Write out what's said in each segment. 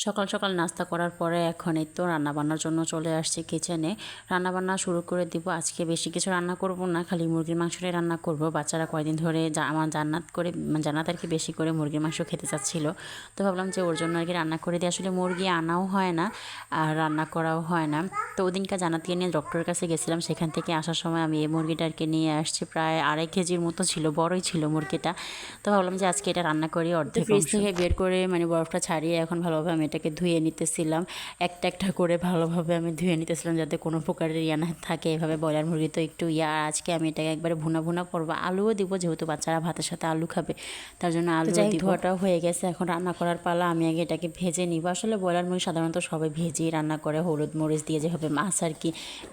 সকাল সকাল নাস্তা করার পরে এখন এই তো রান্নাবান্নার জন্য চলে আসছি কিচেনে। রান্নাবান্না শুরু করে দিব। আজকে বেশি কিছু রান্না করব না, খালি মুরগির মাংসটাই রান্না করব। বাচ্চারা কয়েকদিন ধরে আমার জান্নাত আর কি বেশি করে মুরগির মাংস খেতে চাচ্ছিল, তো ভাবলাম যে ওর জন্য আর কি রান্না করে দিই। আসলে মুরগি আনাও হয় না আর রান্না করাও হয় না। তো ওদিনকে জান্নাতকে নিয়ে ডক্টরের কাছে গেছিলাম, সেখান থেকে আসার সময় আমি এই মুরগিটাকে নিয়ে আসছি। প্রায় 2.5 কেজির মতো ছিল, বড়ই ছিল মুরগিটা। তো ভাবলাম যে আজকে এটা রান্না করি। অর্ধেক ফ্রিজ থেকে বের করে বরফটা ছাড়িয়ে এখন ভালোভাবে আমি এটাকে ধুয়ে নিতেছিলাম। একটা একটা করে ভালোভাবে আমি ধুয়ে নিতেছিলাম যাতে কোনো প্রকারের না থাকে। এভাবে ব্রয়লার মুরগি তো একটু আজকে আমি এটাকে একবারে ভুনা ভুনা করবো। আলুও দিব, যেহেতু বাচ্চারা ভাতের সাথে আলু খাবে, তার জন্য আলু ধোয়াটাও হয়ে গেছে। এখন রান্না করার পালা, আমি আগে এটাকে ভেজে নিব। আসলে ব্রয়লার মুরগি সাধারণত সবাই ভেজেই রান্না করে, হলুদ মরিচ দিয়ে যেভাবে মাছ আর কি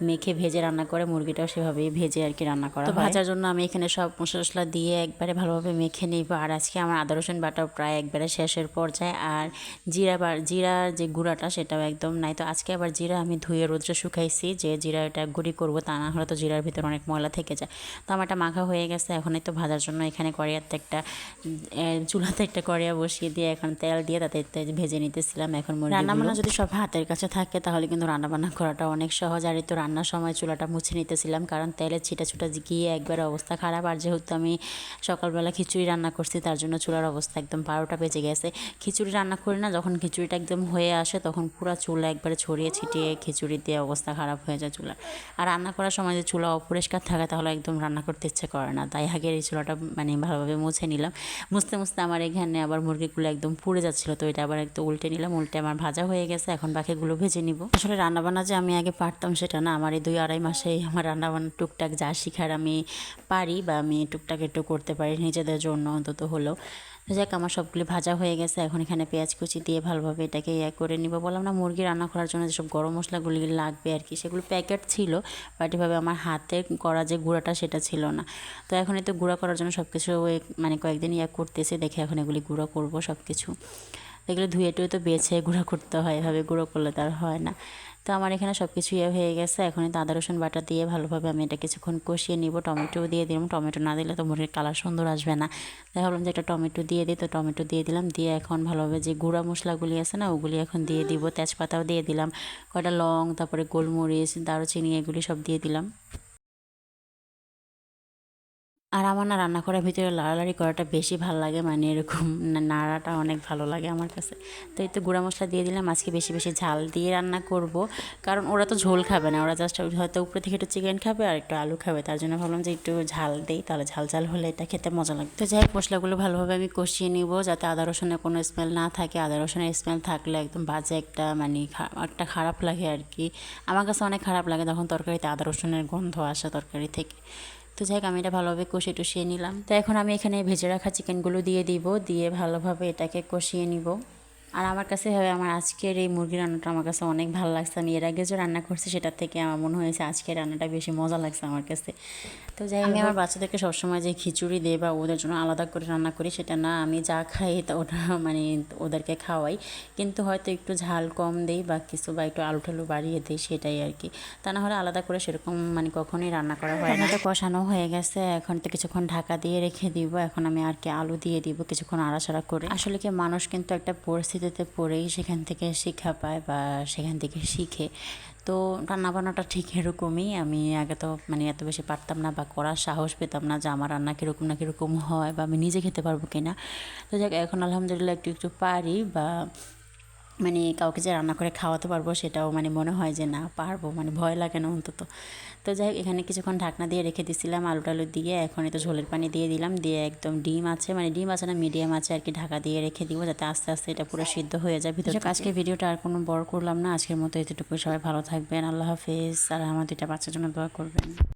মেখে ভেজে রান্না করে, মুরগিটাও সেভাবেই ভেজে আর কি রান্না করা। তো ভাজার জন্য আমি এখানে সব মশলা দিয়ে একবারে ভালোভাবে মেখে নিব। আর আজকে আমার আদা রসুন বাটাও প্রায় একবারে শেষের পর্যায়ে। আর জিরার যে গুঁড়াটা সেটাও একদম নাই। তো আজকে আবার জিরা আমি ধুয়ে রোদ্রে শুকাইছি, যে জিরা এটা গুঁড়ি করবো, তা না হলে তো জিরার ভিতরে অনেক ময়লা থেকে যায়। তো আমার এটা মাখা হয়ে গেছে। এখন তো ভাজার জন্য এখানে চুলাতে একটা কড়িয়া বসিয়ে দিয়ে এখন তেল দিয়ে তাতে ভেজে নিতেছিলাম। এখন রান্নাবান্না যদি সব হাতের কাছে থাকে তাহলে কিন্তু রান্নাবান্না করাটা অনেক সহজ। আর তো রান্নার সময় চুলাটা মুছে নিতেছিলাম, কারণ তেলের ছিটা গিয়ে একবারে অবস্থা খারাপ। আর যেহেতু আমি সকালবেলা খিচুড়ি রান্না করছি, তার জন্য চুলার অবস্থা একদম 12টা বেজে গেছে। খিচুড়ি রান্না করি না, যখন খিচুড়িটা একদম হয়ে আসে তখন পুরো চুলা একবারে ছড়িয়ে ছিটিয়ে খিচুড়ি দিয়ে অবস্থা খারাপ হয়ে যায় চুলা। আর রান্না করার সময় যে চুলা অপরিষ্কার থাকে তাহলে একদম রান্না করতে ইচ্ছে করে না। তাই আগের এই চুলাটা ভালোভাবে মুছে নিলাম। মুছতে আমার এখানে আবার মুরগিগুলো একদম পুড়ে যাচ্ছিলো, তো এটা আবার একটু উল্টে নিলাম। উল্টে আমার ভাজা হয়ে গেছে, এখন বাকিগুলো ভেজে নিব। আসলে রান্নাবান্না যে আমি আগে পারতাম সেটা না, আমার এই 2-2.5 মাসেই আমার রান্নাবান্না টুকটাক যা শিখার আমি পারি, বা আমি টুকটাক একটু করতে পারি নিজেদের জন্য অন্তত হলেও। যাক, আমার সবগুলি ভাজা হয়ে গেছে। এখন এখানে পেঁয়াজ কুচি দিয়ে ভালোভাবে এটাকে করে নিব। বললাম না, মুরগি রান্না করার জন্য যেসব গরম মশলাগুলি লাগবে আর কি, সেগুলো প্যাকেট ছিল, বাট এভাবে আমার হাতে করা যে গুঁড়াটা সেটা ছিল না। তো এখন তো গুঁড়া করার জন্য সব কিছু কয়েকদিন করতেছে, দেখে এখন এগুলি গুঁড়ো করবো সব কিছু। এগুলো ধুয়ে টুয়ে তো বেছে গুঁড়ো করতে হয়, এভাবে গুঁড়ো করলে তার হয় না। তো আমার এখানে সব কিছু হয়ে গেছে। এখন তো আদা রসুন বাটা দিয়ে ভালোভাবে আমি এটা কিছুক্ষণ কষিয়ে নিব। টমেটোও দিয়ে দিলাম, টমেটো না দিলে তো মুরগির কালার সুন্দর আসবে না। তাই ভাবলাম যে একটা টমেটো দিয়ে দিই, তো টমেটো দিয়ে দিলাম। দিয়ে এখন ভালোভাবে যে গুঁড়া মশলাগুলি আছে না, ওগুলি এখন দিয়ে দিব। তেজপাতাও দিয়ে দিলাম, কয়টা লং, তারপরে গোলমরিচ, দারুচিনি, এগুলি সব দিয়ে দিলাম। আর আমার না রান্না করার ভিতরে লাড়ালাড়ি করাটা বেশি ভালো লাগে, এরকম নাড়াটা অনেক ভালো লাগে আমার কাছে। তো এই তো গুঁড়া মশলা দিয়ে দিলাম। আজকে বেশি বেশি ঝাল দিয়ে রান্না করব, কারণ ওরা তো ঝোল খাবে না, ওরা জাস্ট হয়তো উপরে থেকে একটু চিকেন খাবে আর একটু আলু খাবে। তার জন্য ভাবলাম যে একটু ঝাল দিই, তাহলে ঝাল হলে এটা খেতে মজা লাগবে। তো যাই হোক, মশলাগুলো ভালোভাবে আমি কষিয়ে নিব, যাতে আদা রসুনের কোনো স্মেল না থাকে। আদা রসুনের স্মেল থাকলে একদম বাজে একটা একটা খারাপ লাগে আর কি। আমার কাছে অনেক খারাপ লাগে যখন তরকারিতে আদা রসুনের গন্ধ আসে তরকারি থেকে। তো যাই হোক, আমি এটা ভালোভাবে কষিয়ে টুষিয়ে নিলাম। তো এখন আমি এখানে ভেজে রাখা চিকেনগুলো দিয়ে দিব, দিয়ে ভালোভাবে এটাকে কষিয়ে নিব। আর আমার কাছে আমার আজকের এই মুরগি রান্নাটা আমার কাছে অনেক ভালো লাগছে। আমি এর আগে যে রান্না করছি সেটার থেকে আমার মনে হয়েছে আজকের রান্নাটা বেশি মজা লাগছে আমার কাছে। তো যাই হোক, আমি আমার বাচ্চাদেরকে সবসময় যে খিচুড়ি দিই বা ওদের জন্য আলাদা করে রান্না করি সেটা না, আমি যা খাই তা ওটা ওদেরকে খাওয়াই, কিন্তু হয়তো একটু ঝাল কম দিই বা কিছু, বা একটু আলু টালু বাড়িয়ে দিই, সেটাই আর কি। তা না হলে আলাদা করে সেরকম কখনোই রান্না করা হয় না। কষানো হয়ে গেছে, এখন তো কিছুক্ষণ ঢাকা দিয়ে রেখে দিব। এখন আমি আর কি আলু দিয়ে দিব কিছুক্ষণ নাড়াচাড়া করে। আসলে কি, মানুষ কিন্তু একটা পরিস্থিতিতে পড়েই সেখান থেকে শিক্ষা পায় বা সেখান থেকে শিখে। তো রান্নাবান্নাটা ঠিক এরকমই। আমি আগে তো এত বেশি পারতাম না বা করার সাহস পেতাম না যে আমার রান্না কীরকম না কীরকম হয়, বা আমি নিজে খেতে পারবো কিনা। তো যাক, এখন আলহামদুলিল্লাহ একটু একটু পারি, বা কাউকে যে রান্না করে খাওয়াতে পারবো সেটাও মনে হয় যে না পারবো, ভয় লাগে না অন্তত। তো যাই হোক, এখানে কিছুক্ষণ ঢাকনা দিয়ে রেখে দিয়েছিলাম আলু টালু দিয়ে। এখন তো ঝোলের পানি দিয়ে দিলাম, দিয়ে একদম ডিম আছে না মিডিয়াম আছে আর কি, ঢাকা দিয়ে রেখে দিব যাতে আস্তে আস্তে এটা পুরো সিদ্ধ হয়ে যায় ভিতরে। আজকের ভিডিওটা আর কোনো বড় করলাম না, আজকের মতো এতটুকু। সবাই ভালো থাকবেন, আল্লাহ হাফেজ। আর আমার 2টা বাচ্চার জন্য দোয়া করবেন।